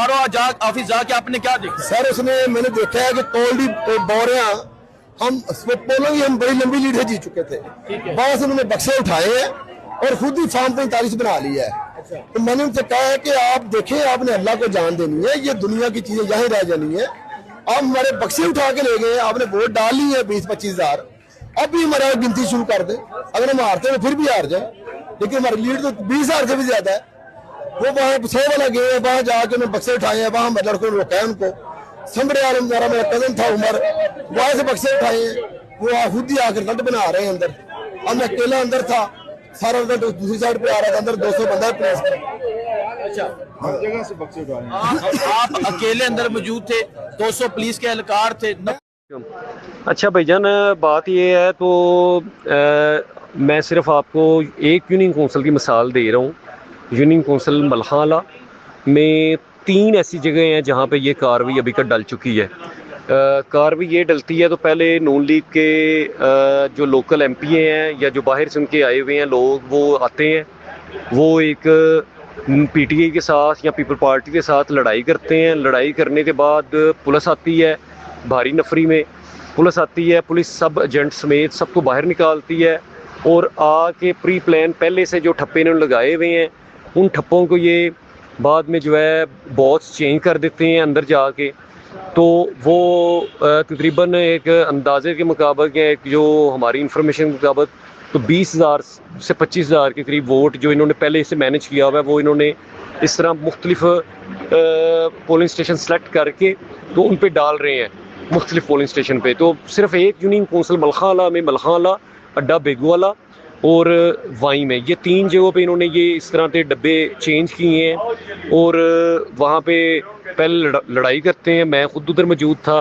आरो ऑफिस जाके आपने क्या देखा? सर उसने मैंने देखा है कि कोल्डी बोरिया हम पोलो भी हम बड़ी लंबी लीड से जीत चुके थे, बस उन्होंने बक्से उठाए हैं और खुद ही फार्म 45 बना लिया है। तो मैंने उनसे कहा है कि आप देखें, आपने अल्लाह को जान देनी है, ये दुनिया की चीजें यहीं रह जानी है। आप हमारे बक्से उठा के ले गए, आपने वोट डाल ली है 20-25 हजार, अब भी हमारा गिनती शुरू कर दे। अगर हम हारते हैं फिर भी हार जाए, लेकिन हमारी लीड तो 20 हजार से भी ज्यादा है। वो वहाँ 100 वाला गए, वहां जाके उन्होंने बक्से उठाए हैं, वहां लड़कों ने रोका है उनको। समरे वाला मेरा कजन था उमर, वहां से बक्से उठाए हैं, वो खुद ही आकर लट बना रहे हैं अंदर। अब मैं अकेला अंदर था, सारा अंदर दूसरी साइड पे आ रहा था, अंदर 200 बंदा है पुलिस का। अच्छा, हर जगह से बक्से उठाए। आप अकेले अंदर मौजूद थे, 200 पुलिस के एहलकार थे। अच्छा भाईजान, बात ये है तो मैं सिर्फ आपको एक यूनियन कौंसिल की मिसाल दे रहा हूँ। यूनियन कौंसिल मलखाला में 3 ऐसी जगह हैं जहाँ पे ये कार्रवाई अभी तक डल चुकी है। कार्रवाई ये डलती है तो पहले नून लीग के जो लोकल एमपी हैं या जो बाहर से उनके आए हुए हैं लोग, वो आते हैं, वो एक पीटीआई के साथ या पीपल पार्टी के साथ लड़ाई करते हैं। लड़ाई करने के बाद पुलिस आती है, भारी नफरी में पुलिस आती है, पुलिस सब एजेंट समेत सबको बाहर निकालती है और आके प्री प्लान पहले से जो ठप्पे इन्होंने लगाए हुए हैं उन ठप्पों को ये बाद में जो है बॉस चेंज कर देते हैं अंदर जाके। तो वो तकरीबन एक अंदाजे के मुताबिक या एक जो हमारी इंफॉर्मेशन के मुताबिक तो 20,000 से 25,000 के करीब वोट जो इन्होंने पहले से मैनेज किया हुआ है वो इन्होंने इस तरह मुख्तलिफ पोलिंग स्टेशन सेलेक्ट करके तो उन पे डाल रहे हैं मुख्तलिफ पोलिंग स्टेशन पे। तो सिर्फ एक यूनियन कौंसिल मलखाला में मलखाला, अड्डा बेगवाला और वाई में, ये 3 जगहों पे इन्होंने ये इस तरह के डब्बे चेंज किए हैं और वहाँ पे पहले लड़ाई करते हैं। मैं खुद उधर मौजूद था।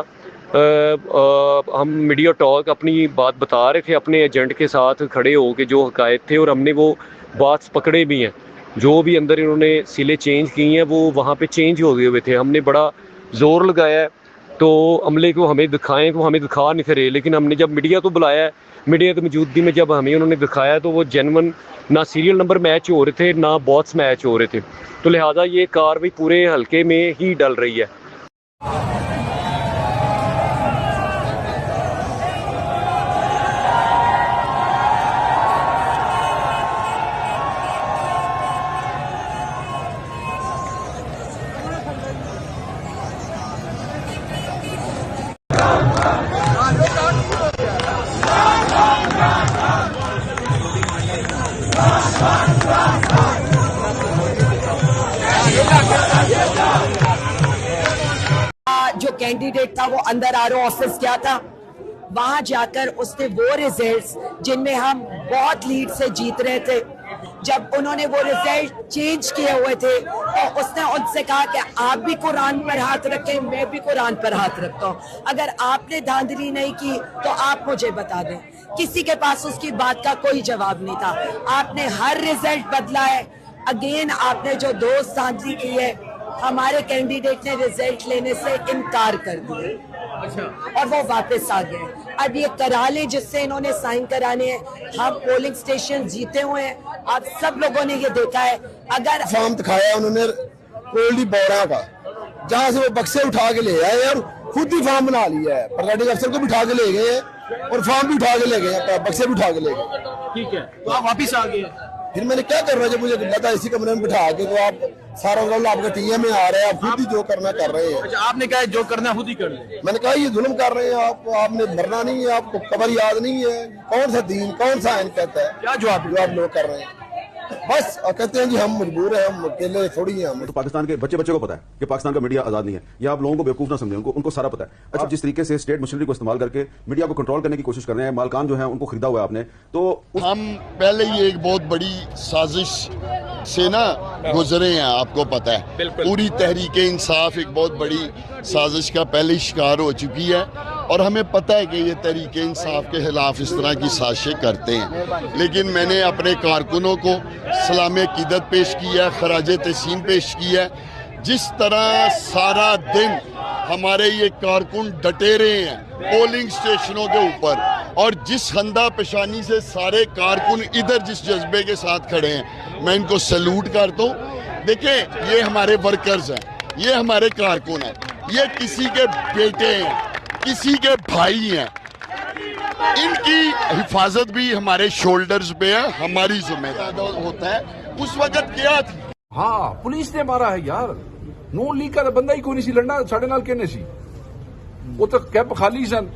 हम मीडिया टॉक अपनी बात बता रहे थे अपने एजेंट के साथ खड़े हो के जो हकायत थे, और हमने वो बात पकड़े भी हैं। जो भी अंदर इन्होंने सिले चेंज की हैं वो वहाँ पे चेंज हो गए हुए थे। हमने बड़ा ज़ोर लगाया है तो अमले को हमें दिखाएं, तो हमें दिखा नहीं रहे, लेकिन हमने जब मीडिया को बुलाया है, मीडिया की मौजूदगी में जब हमें उन्होंने दिखाया तो वो जेन्युइन ना सीरियल नंबर मैच हो रहे थे ना बॉट्स मैच हो रहे थे। तो लिहाजा ये कार्रवाई पूरे हल्के में ही डल रही है। जो कैंडिडेट था वो अंदर आरओ ऑफिस गया था, वहां जाकर उसने वो रिजल्ट्स जिनमें हम बहुत लीड से जीत रहे थे, जब उन्होंने वो रिजल्ट चेंज किए हुए थे तो उसने उनसे कहा कि आप भी कुरान पर हाथ रखें, मैं भी कुरान पर हाथ रखता हूँ, अगर आपने धांधली नहीं की तो आप मुझे बता दें। किसी के पास उसकी बात का कोई जवाब नहीं था। आपने हर रिजल्ट बदला है। अगेन आपने जो दोस्त धांधली की है, हमारे कैंडिडेट ने रिजल्ट लेने से इनकार कर दिया और वो वापस आ गए। अब ये करा लें जिससे इन्होंने साइन कराने हैं। हम पोलिंग स्टेशन जीते हुए हैं, आप सब लोगों ने ये देखा है। अगर फॉर्म दिखाया उन्होंने कोल्डी बोरा का, जहाँ से वो बक्से उठा के ले आए और खुद ही फॉर्म बना लिया है। प्रिजाइडिंग अफसर को भी उठा के ले गए और फॉर्म भी उठा के ले गए, बक्से भी उठा के ले गए। ठीक है, तो आप वापिस आ गए। फिर मैंने क्या करना, जब मुझे लगा इसी कमरे में बिठा के तो आप सारा रोल आपका टीएम में आ रहे हैं, आप खुद ही जो करना कर रहे हैं। अच्छा, आपने कहा जो करना खुद ही कर ले। मैंने कहा ये जुल्म कर रहे हैं आप, आपने मरना नहीं है, आपको कबर याद नहीं है, कौन सा दीन कौन सा आइन कहता है, क्या जवाब जो आप लोग कर रहे हैं। बस और कहते हैं जी हम मजबूर हैं, हम अकेले थोड़ी हैं। हम तो पाकिस्तान के बच्चे को पता है कि पाकिस्तान का मीडिया आजाद नहीं है, या आप लोगों को बेवकूफ ना समझें, उनको सारा पता है। अच्छा, जिस तरीके से स्टेट मशीनरी को इस्तेमाल करके मीडिया को कंट्रोल करने की कोशिश कर रहे हैं, मालकान जो है उनको खरीदा हुआ है आपने, तो हम पहले ही एक बहुत बड़ी साजिश से ना गुजरे हैं, आपको पता है। पूरी तहरीक इंसाफ एक बहुत बड़ी साजिश का पहले शिकार हो चुकी है और हमें पता है कि ये तहरीक इंसाफ के खिलाफ इस तरह की साजिशें करते हैं। लेकिन मैंने अपने कारकुनों को सलाम अकीदत पेश किया, खराज तहसीन पेश किया। जिस तरह सारा दिन हमारे ये कारकुन डटे रहे हैं पोलिंग स्टेशनों के ऊपर, और जिस खंदा पेशानी से सारे कारकुन इधर जिस जज्बे के साथ खड़े हैं, मैं इनको सैल्यूट करता हूँ। देखें, ये हमारे वर्कर्स हैं, ये हमारे कारकुन हैं, ये किसी के बेटे हैं, किसी के भाई हैं। इनकी हिफाजत भी हमारे शोल्डर्स पे है, हमारी जिम्मेदारी होता है। उस वक्त क्या थी? हाँ, पुलिस ने मारा है यार। नून लीग का बंदा ही कोई नहीं सी लड़ना, साढ़े नाल कहने सी वो तो कैप खाली सन।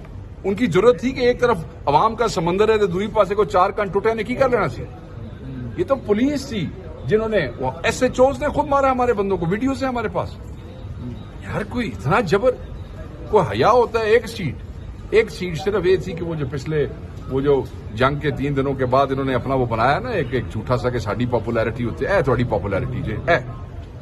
उनकी जरूरत थी कि एक तरफ अवाम का समंदर है तो दूसरी पासे को 4 कन टूटे ने की कर लेना सी। ये तो पुलिस थी जिन्होंने, SHOs ने खुद मारा हमारे बंदों को, वीडियो से हमारे पास। यार कोई इतना जबर, कोई हया होता है। एक सीट सिर्फ ये थी कि वो जो जंग के 3 दिनों के बाद इन्होंने अपना वो बनाया ना एक झूठा सा कि साडी पॉपुलैरिटी होती है, थोड़ी पॉपुलैरिटी जे है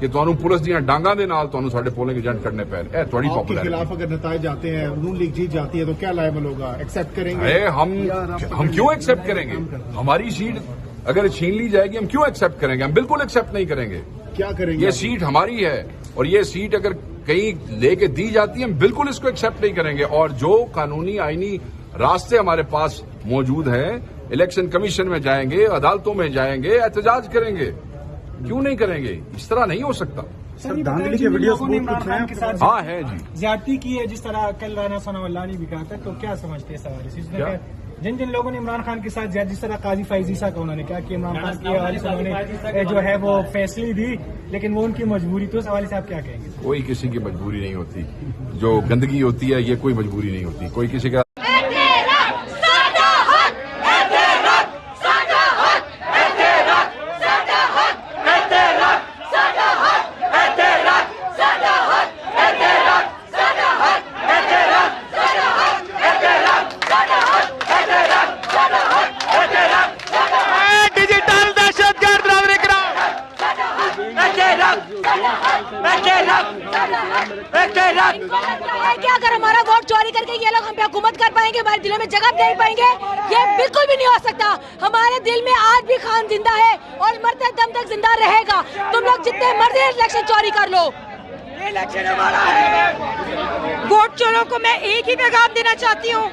कि तुहानू पुलिस दी डांगा दे नाल तुहानू साडे पोलिंग एजेंट करने पैन, ए थोड़ी पॉपुलैरिटी। खिलाफ अगर नताइज आते हैं, नून लीग जीत जाती है तो क्या लायबल होगा? एक्सेप्ट करेंगे? हम क्यों एक्सेप्ट करेंगे? हमारी सीट अगर छीन ली जाएगी हम क्यों एक्सेप्ट करेंगे? हम बिल्कुल एक्सेप्ट नहीं करेंगे। क्या करेंगे? ये सीट हमारी है और ये सीट अगर कहीं लेके दी जाती है हम बिल्कुल इसको एक्सेप्ट नहीं करेंगे। और जो कानूनी आईनी रास्ते हमारे पास मौजूद हैं, इलेक्शन कमीशन में जाएंगे, अदालतों में जाएंगे, एहतजाज करेंगे। क्यों नहीं करेंगे? इस तरह नहीं हो सकता। धांधली के वीडियो हाँ है जी, ज्यादती की है, जिस तरह कल राना सनाउल्लाह ने भी कहा था, तो क्या समझते हैं सवाल से? जिन लोगों ने इमरान खान के साथ जिस तरह काजी फैजीसा का उन्होंने कहा कि इमरान खान के हवाले से उन्होंने जो है वो फैसले दी, लेकिन वो उनकी मजबूरी, तो इस हवाले से आप क्या कहेंगे? कोई किसी की मजबूरी नहीं होती। जो गंदगी होती है ये कोई मजबूरी नहीं होती। कोई किसी का क्या अगर हमारा वोट चोरी करके ये लोग हम पे हुकूमत कर पाएंगे, हमारे दिलों में जगह दे पाएंगे? ये बिल्कुल भी नहीं हो सकता। हमारे दिल में आज भी खान जिंदा है और मरते दम तक जिंदा रहेगा। तुम लोग जितने मर्जी इलेक्शन चोरी कर लो, इलेक्शन हमारा है। वोट चोरों को मैं एक ही पैगाम देना चाहती हूँ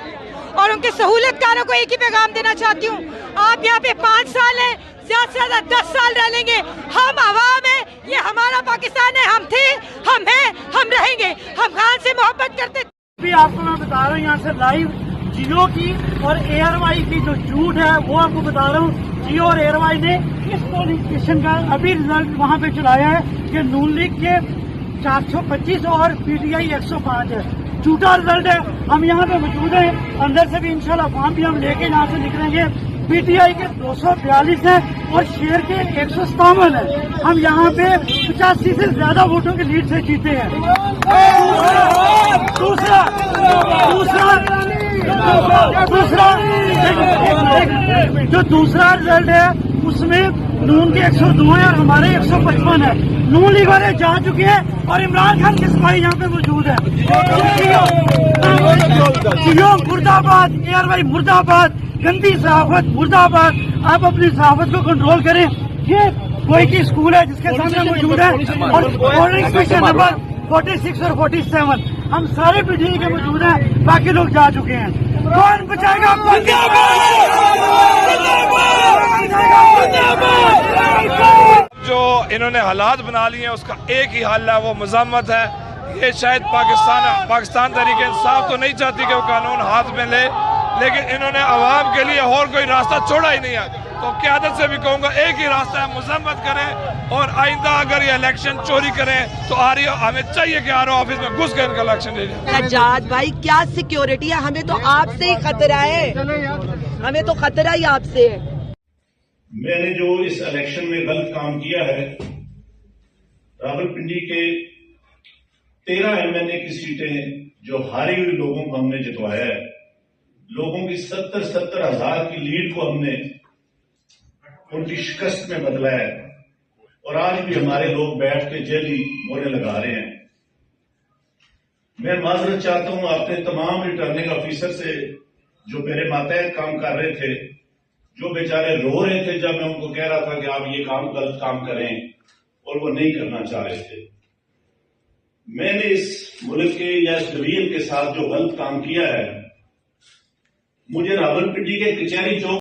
और उनके सहूलतकारों को एक ही पैगाम देना चाहती हूँ। आप यहाँ पे 5 साल है, ज्यादा से ज्यादा 10 साल रह लेंगे। हम आवाम है, ये हमारा पाकिस्तान है। हम थे, हम हैं, हम रहेंगे। हम खान से मोहब्बत करते। भी आपको मैं बता रहा हूँ यहाँ से लाइव जियो की और एयरवाई की जो झूठ है वो आपको बता रहा हूँ। जियो और एयरवाई ने इस पोलिंग स्टेशन का अभी रिजल्ट वहाँ पे चलाया है कि नून लीग के 425 और PTI 105 है। झूठा रिजल्ट है। हम यहाँ पे मौजूद हैं, अंदर से भी इंशाल्लाह फॉर्म भी हम लेके यहाँ से निकलेंगे। PTI के 242 है और शेर के 157 है। हम यहाँ पे 85 से ज्यादा वोटों की लीड से जीते हैं। दूसरा जो दूसरा रिजल्ट है उसमें नून के 102 है और हमारे 155 है। नून लीग वाले जा चुके हैं और इमरान खान की सफाई यहाँ पे मौजूद है। जियो मुर्दाबाद, एयरवाई मुर्दाबाद, गंदी सहाफत मुर्दाबाद। आप अपनी सहाफत को कंट्रोल करें। ये कोई की स्कूल है जिसके सामने मौजूद है और पोलिंग स्टेशन नंबर 46 और 47 हम सारे PTI के मौजूद हैं, बाकी लोग जा चुके हैं। कौन बचाएगा? जो इन्होंने हालात बना लिए हैं उसका एक ही हल है, वो मजम्मत है। ये शायद पाकिस्तान तहरीक इंसाफ तो नहीं चाहती कि वो कानून हाथ में ले, लेकिन इन्होंने अवाम के लिए और कोई रास्ता छोड़ा ही नहीं है। तो क़यादत से भी कहूँगा एक ही रास्ता है, मजम्मत करें और आइंदा अगर ये इलेक्शन चोरी करें तो हमें चाहिए कि RO ऑफिस में घुस कर इनका इलेक्शन ले जाए। सज्जाद भाई क्या सिक्योरिटी है? हमें तो आपसे ही खतरा है, हमें तो खतरा ही आपसे है। मैंने जो इस इलेक्शन में गलत काम किया है, रावलपिंडी के 13 MNA की सीटें जो हारी हुई लोगों को हमने जितवाया है, लोगों की 70-70 हजार की लीड को हमने उनकी शिकस्त में बदला है और आज भी हमारे लोग बैठ के जेली मोहरे लगा रहे हैं। मैं माजरत चाहता हूं अपने तमाम रिटर्निंग ऑफिसर से जो मेरे मातहत काम कर रहे थे, जो बेचारे रो रहे थे जब मैं उनको कह रहा था कि आप ये काम गलत काम करें और वो नहीं करना चाह रहे थे। मैंने इस मुल्क के या इस डिवीजन के साथ जो गलत काम किया है, मुझे रावलपिंडी के कचहरी चौक